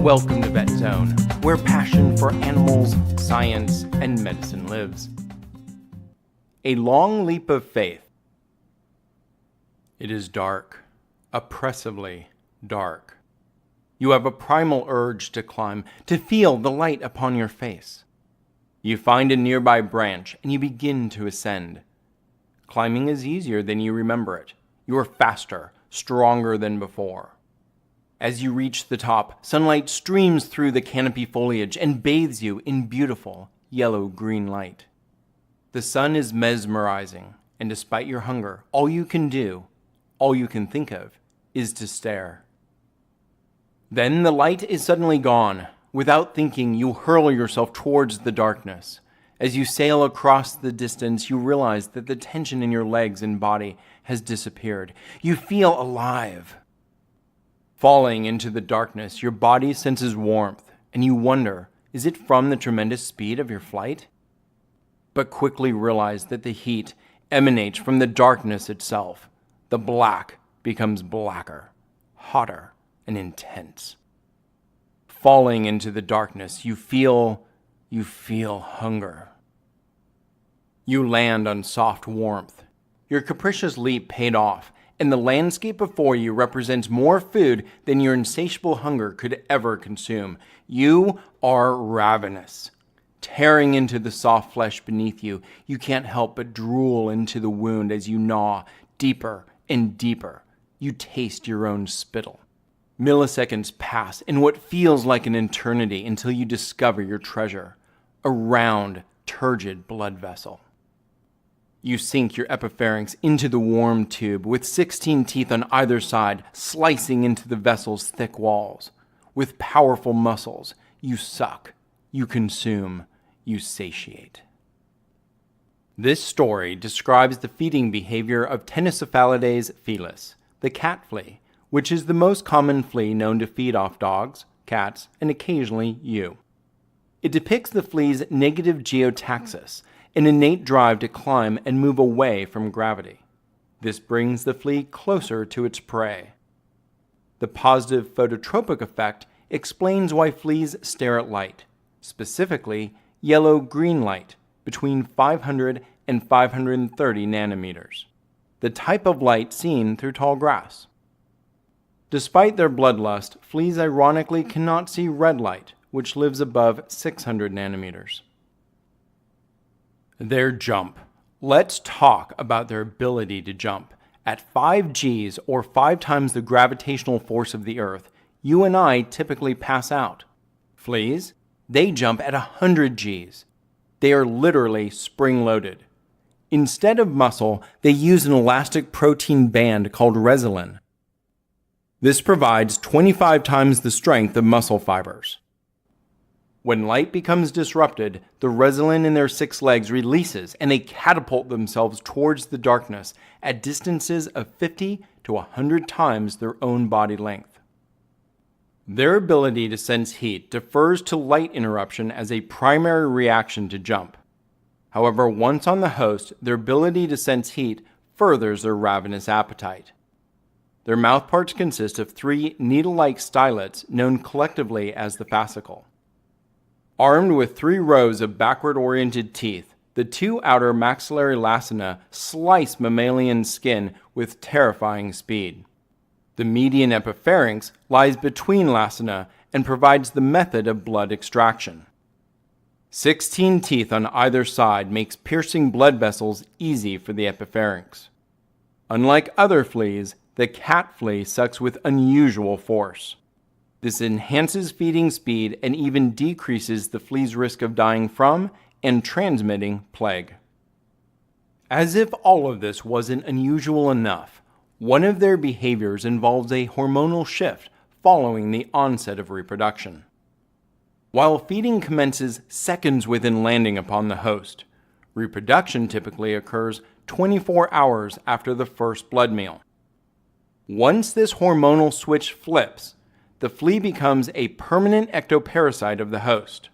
Welcome to Vet Zone, where passion for animals, science, and medicine lives. A long leap of faith. It is dark, oppressively dark. You have a primal urge to climb, to feel the light upon your face. You find a nearby branch and you begin to ascend. Climbing is easier than you remember it. You are faster, stronger than before. As you reach the top, sunlight streams through the canopy foliage and bathes you in beautiful yellow-green light. The sun is mesmerizing, and despite your hunger, all you can do, all you can think of, is to stare. Then the light is suddenly gone. Without thinking, you hurl yourself towards the darkness. As you sail across the distance, you realize that the tension in your legs and body has disappeared. You feel alive. Falling into the darkness, your body senses warmth, and you wonder, is it from the tremendous speed of your flight? But quickly realize that the heat emanates from the darkness itself. The black becomes blacker, hotter, and intense. Falling into the darkness, you feel hunger. You land on soft warmth. Your capricious leap paid off, and the landscape before you represents more food than your insatiable hunger could ever consume. You are ravenous. Tearing into the soft flesh beneath you, you can't help but drool into the wound as you gnaw deeper and deeper. You taste your own spittle. Milliseconds pass in what feels like an eternity until you discover your treasure, a round, turgid blood vessel. You sink your epipharynx into the warm tube with 16 teeth on either side, slicing into the vessel's thick walls. With powerful muscles, you suck, you consume, you satiate. This story describes the feeding behavior of Tennocephalides felis, the cat flea, which is the most common flea known to feed off dogs, cats, and occasionally you. It depicts the flea's negative geotaxis, an innate drive to climb and move away from gravity. This brings the flea closer to its prey. The positive phototropic effect explains why fleas stare at light, specifically yellow-green light, between 500 and 530 nanometers, the type of light seen through tall grass. Despite their bloodlust, fleas ironically cannot see red light, which lives above 600 nanometers. Their jump. Let's talk about their ability to jump. At 5 Gs, or 5 times the gravitational force of the Earth, you and I typically pass out. Fleas? They jump at 100 Gs. They are literally spring-loaded. Instead of muscle, they use an elastic protein band called resilin. This provides 25 times the strength of muscle fibers. When light becomes disrupted, the resilin in their 6 legs releases and they catapult themselves towards the darkness at distances of 50 to 100 times their own body length. Their ability to sense heat defers to light interruption as a primary reaction to jump. However, once on the host, their ability to sense heat furthers their ravenous appetite. Their mouthparts consist of 3 needle-like stylets known collectively as the fascicle. Armed with 3 rows of backward-oriented teeth, the 2 outer maxillary lacina slice mammalian skin with terrifying speed. The median epipharynx lies between lacina and provides the method of blood extraction. 16 teeth on either side makes piercing blood vessels easy for the epipharynx. Unlike other fleas, the cat flea sucks with unusual force. This enhances feeding speed and even decreases the flea's risk of dying from and transmitting plague. As if all of this wasn't unusual enough, one of their behaviors involves a hormonal shift following the onset of reproduction. While feeding commences seconds within landing upon the host, reproduction typically occurs 24 hours after the first blood meal. Once this hormonal switch flips, the flea becomes a permanent ectoparasite of the host.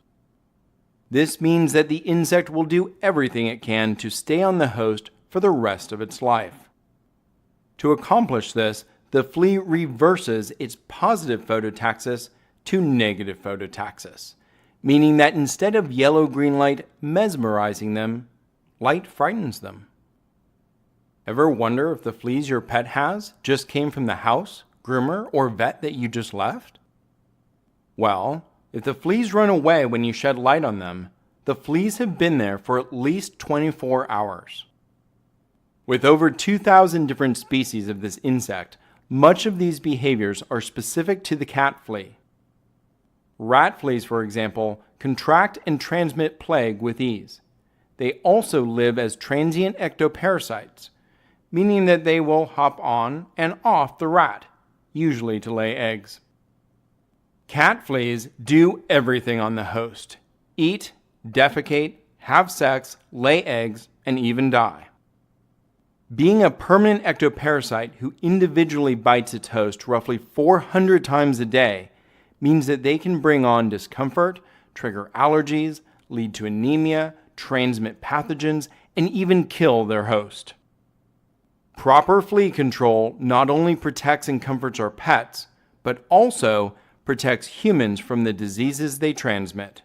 This means that the insect will do everything it can to stay on the host for the rest of its life. To accomplish this, the flea reverses its positive phototaxis to negative phototaxis, meaning that instead of yellow-green light mesmerizing them, light frightens them. Ever wonder if the fleas your pet has just came from the house, groomer, or vet that you just left? Well, if the fleas run away when you shed light on them, the fleas have been there for at least 24 hours. With over 2,000 different species of this insect, much of these behaviors are specific to the cat flea. Rat fleas, for example, contract and transmit plague with ease. They also live as transient ectoparasites, meaning that they will hop on and off the rat, usually to lay eggs. Cat fleas do everything on the host: eat, defecate, have sex, lay eggs, and even die. Being a permanent ectoparasite who individually bites its host roughly 400 times a day means that they can bring on discomfort, trigger allergies, lead to anemia, transmit pathogens, and even kill their host. Proper flea control not only protects and comforts our pets, but also protects humans from the diseases they transmit.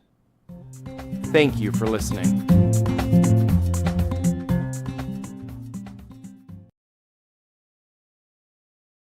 Thank you for listening.